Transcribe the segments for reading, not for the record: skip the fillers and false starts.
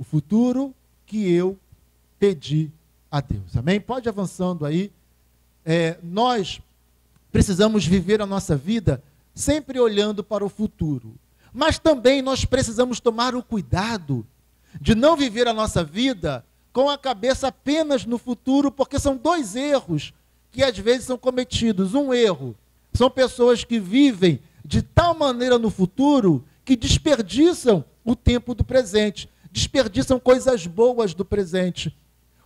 o futuro que eu pedi a Deus. Amém? Pode ir avançando aí. Nós precisamos viver a nossa vida sempre olhando para o futuro. Mas também nós precisamos tomar o cuidado de não viver a nossa vida com a cabeça apenas no futuro, porque são dois erros que às vezes são cometidos. Um erro são pessoas que vivem de tal maneira no futuro que desperdiçam o tempo do presente, desperdiçam coisas boas do presente.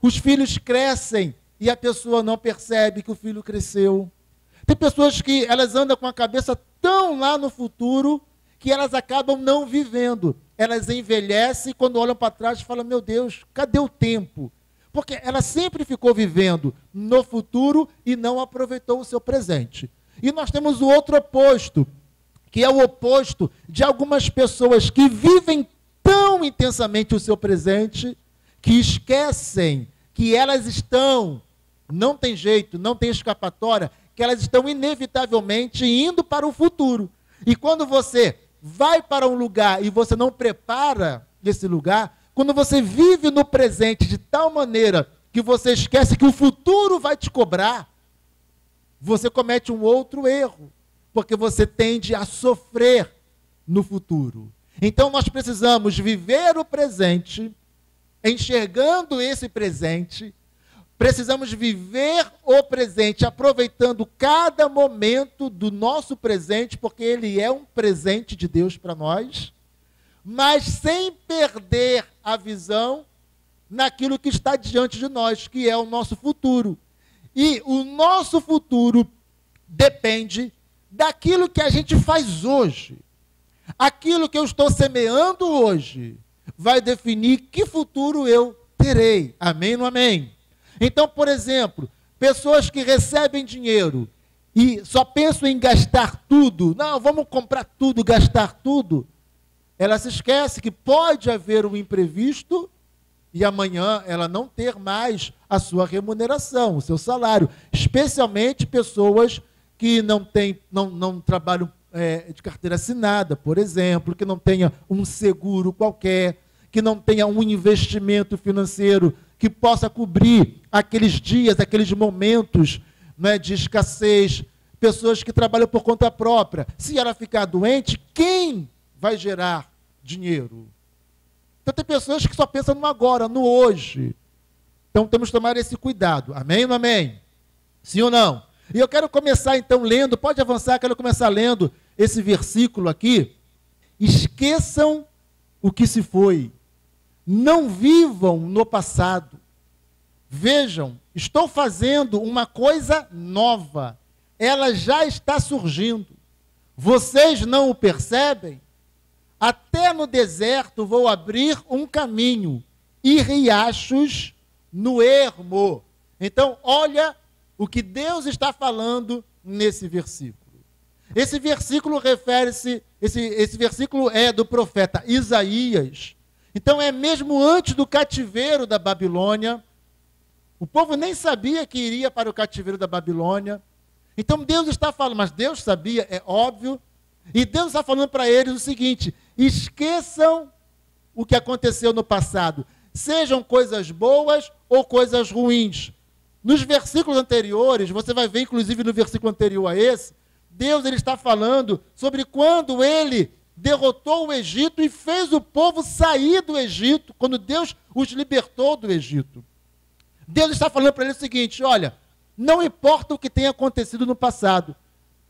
Os filhos crescem e a pessoa não percebe que o filho cresceu. Tem pessoas que elas andam com a cabeça tão lá no futuro que elas acabam não vivendo. Elas envelhecem e quando olham para trás falam, meu Deus, cadê o tempo? Porque ela sempre ficou vivendo no futuro e não aproveitou o seu presente. E nós temos o outro oposto, que é o oposto de algumas pessoas que vivem tão intensamente o seu presente que esquecem que elas estão, não tem jeito, não tem escapatória, que elas estão inevitavelmente indo para o futuro. E quando você vai para um lugar e você não prepara esse lugar, quando você vive no presente de tal maneira que você esquece que o futuro vai te cobrar, você comete um outro erro, porque você tende a sofrer no futuro. Então nós precisamos viver o presente, enxergando esse presente, precisamos viver o presente, aproveitando cada momento do nosso presente, porque ele é um presente de Deus para nós, mas sem perder a visão naquilo que está diante de nós, que é o nosso futuro. E o nosso futuro depende daquilo que a gente faz hoje. Aquilo que eu estou semeando hoje vai definir que futuro eu terei. Amém ou não amém? Então, por exemplo, pessoas que recebem dinheiro e só pensam em gastar tudo, não, vamos comprar tudo, gastar tudo, ela se esquece que pode haver um imprevisto e amanhã ela não ter mais a sua remuneração, o seu salário, especialmente pessoas que não trabalham de carteira assinada, por exemplo, que não tenha um seguro qualquer, que não tenha um investimento financeiro que possa cobrir aqueles dias, aqueles momentos, né, de escassez, pessoas que trabalham por conta própria. Se ela ficar doente, quem vai gerar dinheiro? Então tem pessoas que só pensam no agora, no hoje. Então temos que tomar esse cuidado. Amém ou não amém? Sim ou não? E eu quero começar então lendo, pode avançar, quero começar lendo esse versículo aqui. Esqueçam o que se foi. Não vivam no passado. Vejam, estou fazendo uma coisa nova. Ela já está surgindo. Vocês não o percebem? Até no deserto vou abrir um caminho e riachos no ermo. Então, olha o que Deus está falando nesse versículo. Esse versículo refere-se, esse versículo é do profeta Isaías. Então é mesmo antes do cativeiro da Babilônia. O povo nem sabia que iria para o cativeiro da Babilônia. Então Deus está falando, mas Deus sabia, é óbvio. E Deus está falando para eles o seguinte: esqueçam o que aconteceu no passado. Sejam coisas boas ou coisas ruins. Nos versículos anteriores, você vai ver, inclusive no versículo anterior a esse, Deus ele está falando sobre quando ele derrotou o Egito e fez o povo sair do Egito, quando Deus os libertou do Egito. Deus está falando para eles o seguinte: olha, não importa o que tenha acontecido no passado,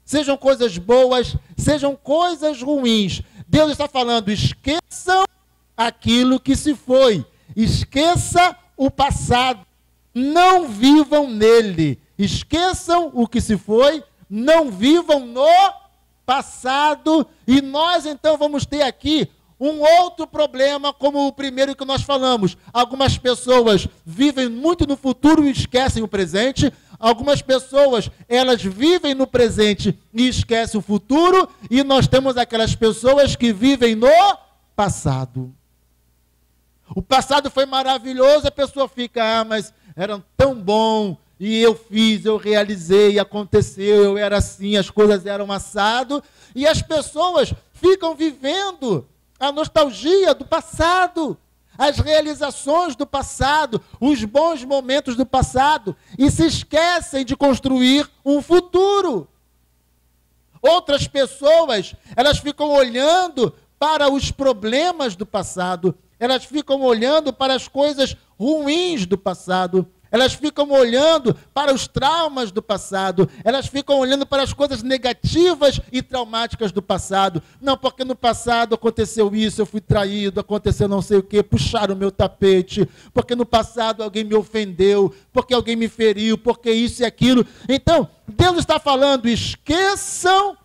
sejam coisas boas, sejam coisas ruins, Deus está falando, esqueçam aquilo que se foi, esqueça o passado, não vivam nele, esqueçam o que se foi, não vivam no passado. E nós então vamos ter aqui um outro problema, como o primeiro que nós falamos. Algumas pessoas vivem muito no futuro e esquecem o presente. Algumas pessoas, elas vivem no presente e esquecem o futuro. E nós temos aquelas pessoas que vivem no passado. O passado foi maravilhoso, a pessoa fica, mas era tão bom, e eu fiz, eu realizei, aconteceu, eu era assim, as coisas eram assado, e as pessoas ficam vivendo a nostalgia do passado. as realizações do passado, os bons momentos do passado, e se esquecem de construir um futuro. Outras pessoas, elas ficam olhando para os problemas do passado, elas ficam olhando para as coisas ruins do passado, elas ficam olhando para os traumas do passado, elas ficam olhando para as coisas negativas e traumáticas do passado. Não, porque no passado aconteceu isso, eu fui traído, aconteceu não sei o quê, puxaram o meu tapete, porque no passado alguém me ofendeu, porque alguém me feriu, porque isso e aquilo. Então, Deus está falando, esqueçam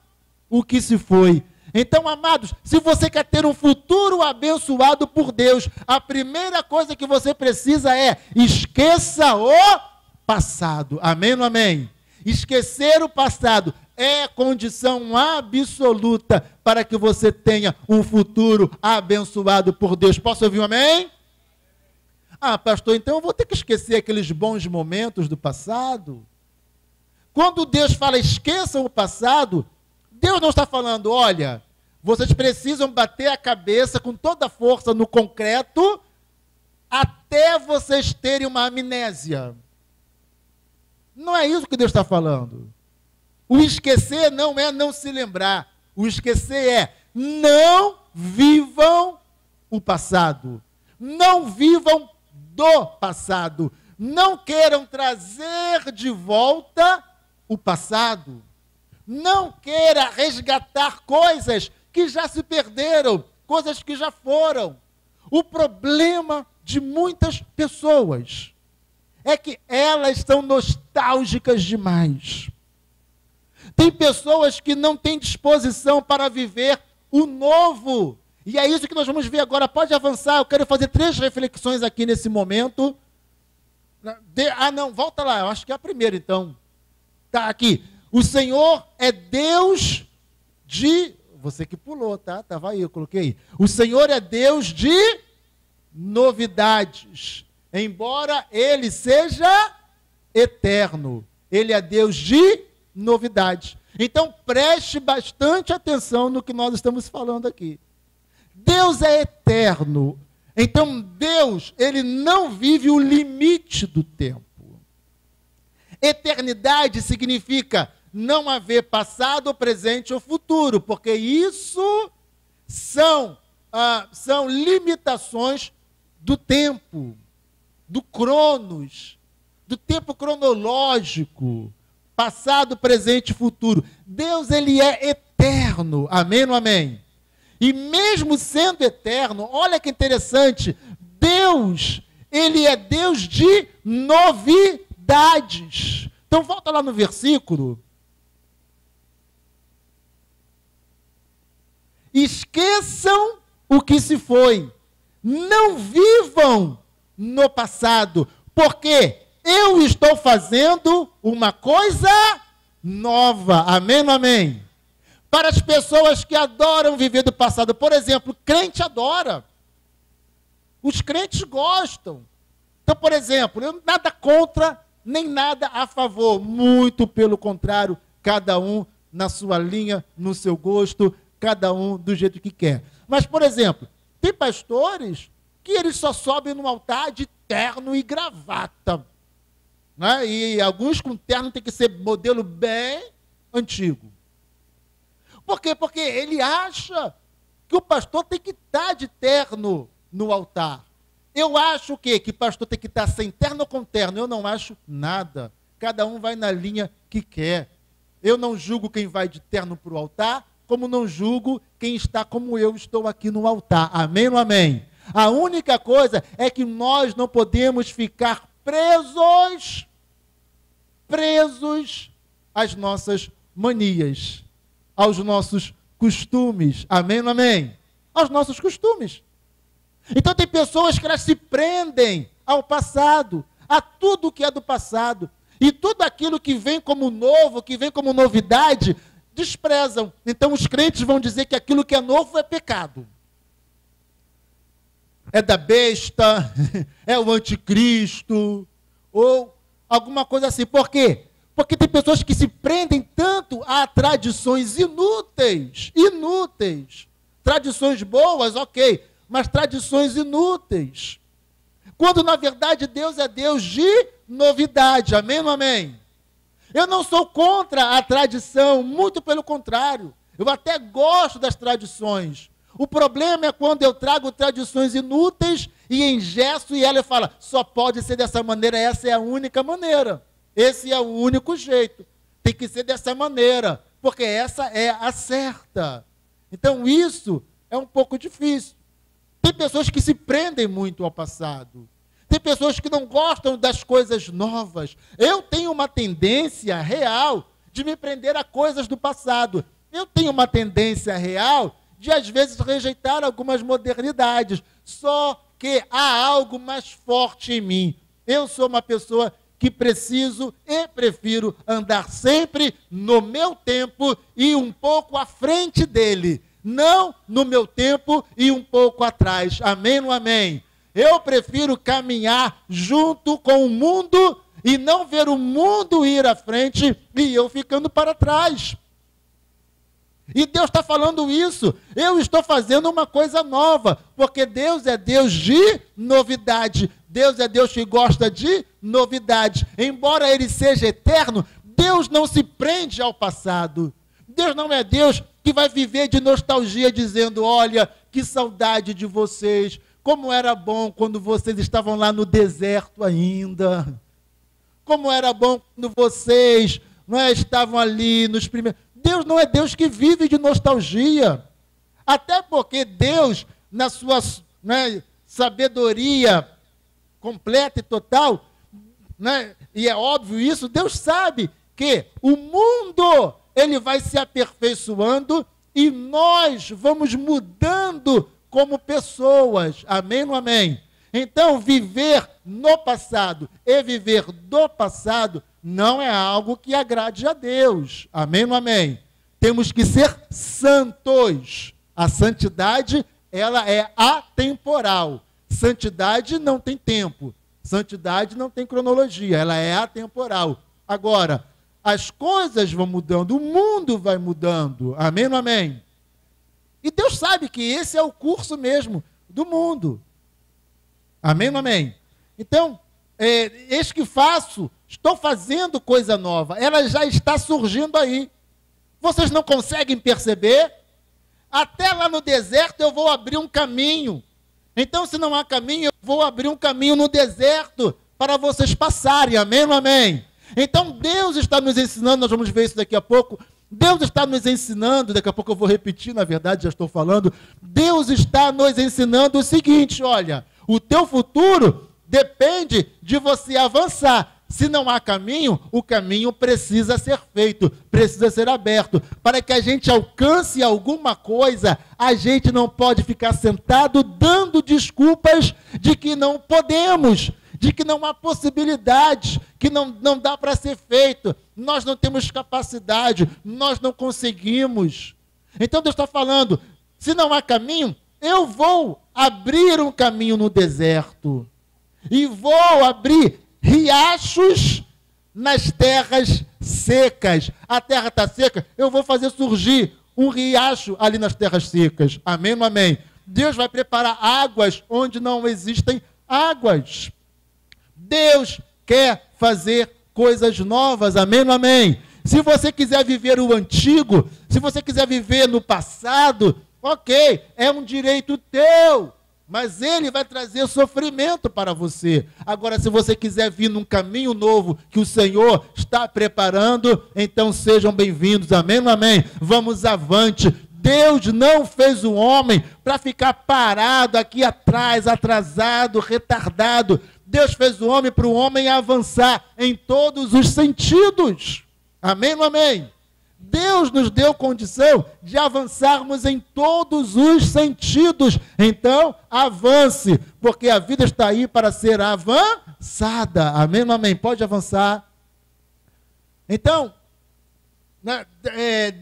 o que se foi. Então, amados, se você quer ter um futuro abençoado por Deus, a primeira coisa que você precisa é esqueça o passado. Amém ou não amém? Esquecer o passado é condição absoluta para que você tenha um futuro abençoado por Deus. Posso ouvir um amém? Ah, pastor, então eu vou ter que esquecer aqueles bons momentos do passado? Quando Deus fala esqueçam o passado, Deus não está falando, olha, vocês precisam bater a cabeça com toda a força no concreto até vocês terem uma amnésia. Não é isso que Deus está falando. O esquecer não é não se lembrar. O esquecer é não vivam o passado. Não vivam do passado. Não queiram trazer de volta o passado. Não queira resgatar coisas que já se perderam, coisas que já foram. O problema de muitas pessoas é que elas são nostálgicas demais. Tem pessoas que não têm disposição para viver o novo. E é isso que nós vamos ver agora. Pode avançar, eu quero fazer 3 reflexões aqui nesse momento. Não, volta lá, eu acho que é a primeira então. Tá aqui. O Senhor é Deus de... Você que pulou, tá? Estava aí, eu coloquei aí. O Senhor é Deus de novidades. Embora Ele seja eterno. Ele é Deus de novidades. Então, preste bastante atenção no que nós estamos falando aqui. Deus é eterno. Então, Deus, Ele não vive o limite do tempo. Eternidade significa não haver passado, presente ou futuro, porque isso são limitações do tempo, do cronos, do tempo cronológico, passado, presente e futuro. Deus, Ele é eterno, amém ou não amém? E mesmo sendo eterno, olha que interessante, Deus, Ele é Deus de novidades. Então volta lá no versículo. Esqueçam o que se foi. Não vivam no passado, porque eu estou fazendo uma coisa nova. Amém ou não amém? Para as pessoas que adoram viver do passado, por exemplo, crente adora. Os crentes gostam. Então, por exemplo, eu nada contra, nem nada a favor. Muito pelo contrário, cada um na sua linha, no seu gosto, cada um do jeito que quer. Mas, por exemplo, tem pastores que eles só sobem no altar de terno e gravata. Né? E alguns com terno tem que ser modelo bem antigo. Por quê? Porque ele acha que o pastor tem que estar de terno no altar. Eu acho o quê? Que o pastor tem que estar sem terno ou com terno. Eu não acho nada. Cada um vai na linha que quer. Eu não julgo quem vai de terno para o altar, como não julgo quem está como eu estou aqui no altar. Amém ou amém? A única coisa é que nós não podemos ficar presos às nossas manias, aos nossos costumes. Amém ou amém? Aos nossos costumes. Então tem pessoas que elas se prendem ao passado, a tudo que é do passado. E tudo aquilo que vem como novo, que vem como novidade, desprezam. Então os crentes vão dizer que aquilo que é novo é pecado. É da besta, é o anticristo, ou alguma coisa assim. Por quê? Porque tem pessoas que se prendem tanto a tradições inúteis. Tradições boas, ok. mas tradições inúteis. Quando, na verdade, Deus é Deus de novidade. Amém ou amém? Eu não sou contra a tradição, muito pelo contrário. Eu até gosto das tradições. O problema é quando eu trago tradições inúteis e engesso e ela fala, só pode ser dessa maneira, essa é a única maneira. Esse é o único jeito. Tem que ser dessa maneira, porque essa é a certa. Então isso é um pouco difícil. Tem pessoas que se prendem muito ao passado. Tem pessoas que não gostam das coisas novas. Eu tenho uma tendência real de me prender a coisas do passado. Eu tenho uma tendência real de, às vezes, rejeitar algumas modernidades. Só que há algo mais forte em mim. Eu sou uma pessoa que preciso e prefiro andar sempre no meu tempo e um pouco à frente dele. Não no meu tempo e um pouco atrás. Amém ou amém? Eu prefiro caminhar junto com o mundo e não ver o mundo ir à frente e eu ficando para trás. E Deus está falando isso. Eu estou fazendo uma coisa nova, porque Deus é Deus de novidade. Deus é Deus que gosta de novidade. Embora Ele seja eterno, Deus não se prende ao passado. Deus não é Deus que vai viver de nostalgia dizendo, olha, que saudade de vocês, como era bom quando vocês estavam lá no deserto ainda. Como era bom quando vocês estavam ali nos primeiros... Deus não é Deus que vive de nostalgia. Até porque Deus, na sua sabedoria completa e total, e é óbvio isso, Deus sabe que o mundo, ele vai se aperfeiçoando e nós vamos mudando como pessoas. Amém ou amém? Então, viver no passado e viver do passado não é algo que agrade a Deus. Amém ou amém? Temos que ser santos. A santidade, ela é atemporal. Santidade não tem tempo. Santidade não tem cronologia. Ela é atemporal. Agora, as coisas vão mudando, o mundo vai mudando. Amém ou amém? E Deus sabe que esse é o curso mesmo do mundo. Amém ou amém? Então, eis que faço, estou fazendo coisa nova, ela já está surgindo aí. Vocês não conseguem perceber? Até lá no deserto eu vou abrir um caminho. Então, se não há caminho, eu vou abrir um caminho no deserto para vocês passarem. Amém ou amém? Então, Deus está nos ensinando, nós vamos ver isso daqui a pouco. Deus está nos ensinando, daqui a pouco eu vou repetir, na verdade, já estou falando. Deus está nos ensinando o seguinte, olha, o teu futuro depende de você avançar. Se não há caminho, o caminho precisa ser feito, precisa ser aberto. Para que a gente alcance alguma coisa, a gente não pode ficar sentado dando desculpas de que não podemos, de que não há possibilidade, que não dá para ser feito. Nós não temos capacidade, nós não conseguimos. Então Deus está falando, se não há caminho, eu vou abrir um caminho no deserto. E vou abrir riachos nas terras secas. A terra está seca, eu vou fazer surgir um riacho ali nas terras secas. Amém ou amém? Deus vai preparar águas onde não existem águas. Deus quer fazer coisas novas. Amém ou amém? Se você quiser viver o antigo, se você quiser viver no passado, ok, é um direito teu. Mas ele vai trazer sofrimento para você. Agora, se você quiser vir num caminho novo que o Senhor está preparando, então sejam bem-vindos. Amém ou amém? Vamos avante. Deus não fez o homem para ficar parado aqui atrás, atrasado, retardado. Deus fez o homem para o homem avançar em todos os sentidos. Amém ou amém? Deus nos deu condição de avançarmos em todos os sentidos. Então, avance, porque a vida está aí para ser avançada. Amém ou amém? Pode avançar. Então,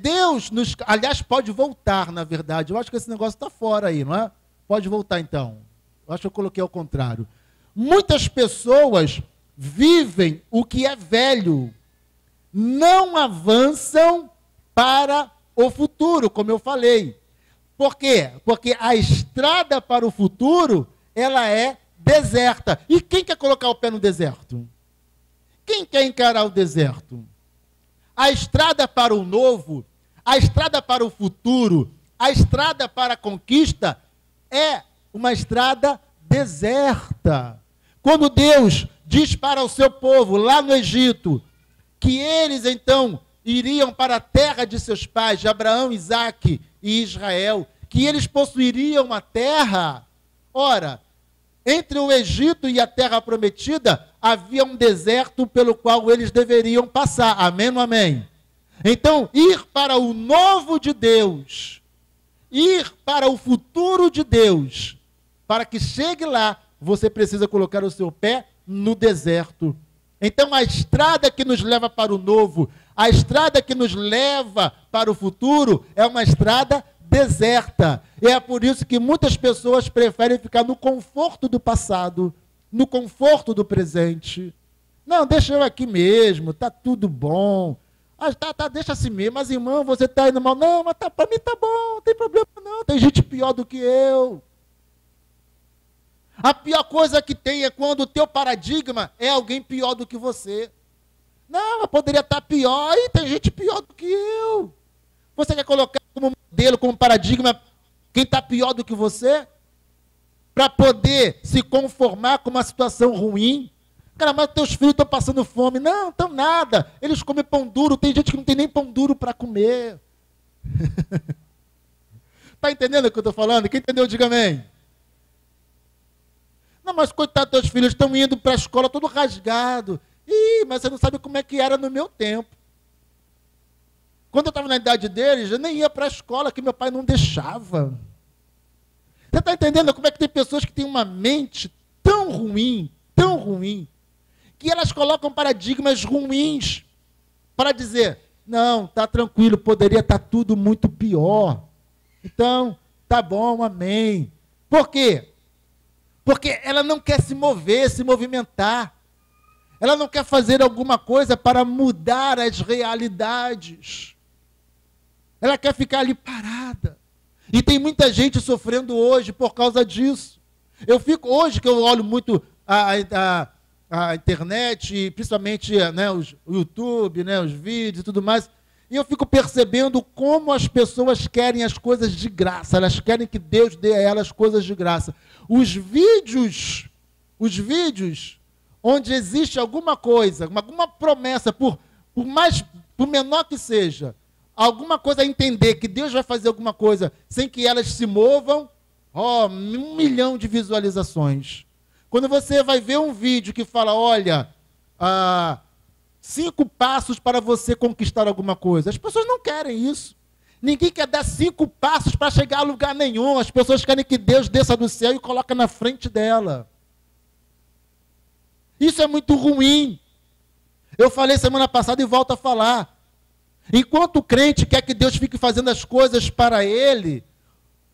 Deus nos... Aliás, pode voltar, na verdade. Eu acho que esse negócio está fora aí, não é? Pode voltar, então. Eu acho que eu coloquei ao contrário. Muitas pessoas vivem o que é velho. Não avançam para o futuro, como eu falei. Por quê? Porque a estrada para o futuro, ela é deserta. E quem quer colocar o pé no deserto? Quem quer encarar o deserto? A estrada para o novo, a estrada para o futuro, a estrada para a conquista é uma estrada deserta. Quando Deus diz para o seu povo lá no Egito que eles então iriam para a terra de seus pais, de Abraão, Isaque e Israel, que eles possuiriam a terra, ora, entre o Egito e a terra prometida, havia um deserto pelo qual eles deveriam passar. Amém ou amém? Então, ir para o novo de Deus, ir para o futuro de Deus, para que chegue lá, você precisa colocar o seu pé no deserto. Então, a estrada que nos leva para o novo, a estrada que nos leva para o futuro, é uma estrada deserta. E é por isso que muitas pessoas preferem ficar no conforto do passado, no conforto do presente. Não, deixa eu aqui mesmo, está tudo bom. Ah, deixa assim mesmo. Mas, irmão, você está indo mal. Não, mas para mim está bom, não tem problema não. Tem gente pior do que eu. A pior coisa que tem é quando o teu paradigma é alguém pior do que você. Não, mas poderia estar pior. E tem gente pior do que eu. Você quer colocar como modelo, como paradigma, quem está pior do que você? Para poder se conformar com uma situação ruim? Cara, mas teus filhos estão passando fome. Não, estão nada. Eles comem pão duro. Tem gente que não tem nem pão duro para comer. Está entendendo o que eu estou falando? Quem entendeu, diga amém. Não, mas coitado, teus filhos estão indo para a escola todo rasgado. Ih, mas você não sabe como é que era no meu tempo. Quando eu estava na idade deles, eu nem ia para a escola, que meu pai não deixava. Você está entendendo como é que tem pessoas que têm uma mente tão ruim, que elas colocam paradigmas ruins para dizer, não, está tranquilo, poderia estar tudo muito pior. Então, tá bom, amém. Por quê? Porque ela não quer se mover, se movimentar. Ela não quer fazer alguma coisa para mudar as realidades. Ela quer ficar ali parada. E tem muita gente sofrendo hoje por causa disso. Eu fico, hoje que eu olho muito a internet, principalmente né, o YouTube, né, os vídeos e tudo mais, e eu fico percebendo como as pessoas querem as coisas de graça. Elas querem que Deus dê a elas coisas de graça. Os vídeos onde existe alguma coisa, alguma promessa, por menor que seja, alguma coisa a entender que Deus vai fazer alguma coisa sem que elas se movam, 1 milhão de visualizações. Quando você vai ver um vídeo que fala, olha, 5 passos para você conquistar alguma coisa. As pessoas não querem isso. Ninguém quer dar 5 passos para chegar a lugar nenhum. As pessoas querem que Deus desça do céu e coloque na frente dela. Isso é muito ruim. Eu falei semana passada e volto a falar. Enquanto o crente quer que Deus fique fazendo as coisas para ele,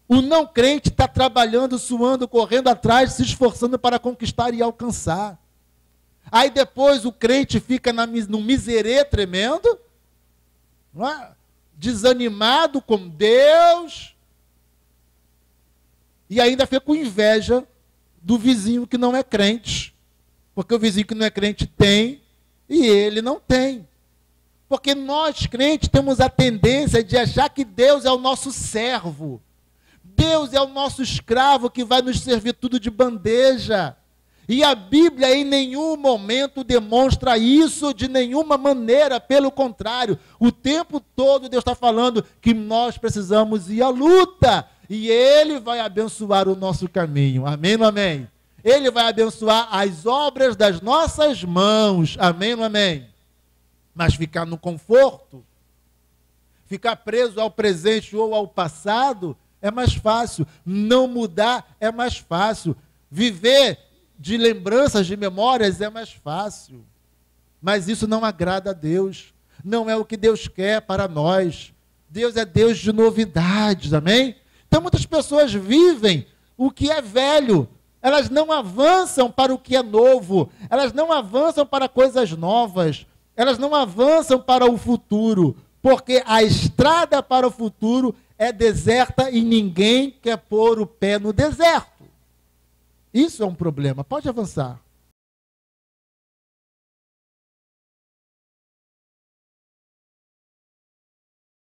o não crente está trabalhando, suando, correndo atrás, se esforçando para conquistar e alcançar. Aí depois o crente fica no miserê tremendo, não é? Desanimado com Deus, e ainda fica com inveja do vizinho que não é crente, porque o vizinho que não é crente tem, e ele não tem. Porque nós, crentes, temos a tendência de achar que Deus é o nosso servo, Deus é o nosso escravo que vai nos servir tudo de bandeja. E a Bíblia em nenhum momento demonstra isso de nenhuma maneira, pelo contrário, o tempo todo Deus está falando que nós precisamos ir à luta, e Ele vai abençoar o nosso caminho, amém ou amém? Ele vai abençoar as obras das nossas mãos, amém ou amém? Mas ficar no conforto, ficar preso ao presente ou ao passado, é mais fácil, não mudar é mais fácil, viver de lembranças, de memórias, é mais fácil. Mas isso não agrada a Deus. Não é o que Deus quer para nós. Deus é Deus de novidades, amém? Então muitas pessoas vivem o que é velho. Elas não avançam para o que é novo. Elas não avançam para coisas novas. Elas não avançam para o futuro. Porque a estrada para o futuro é deserta e ninguém quer pôr o pé no deserto. Isso é um problema. Pode avançar.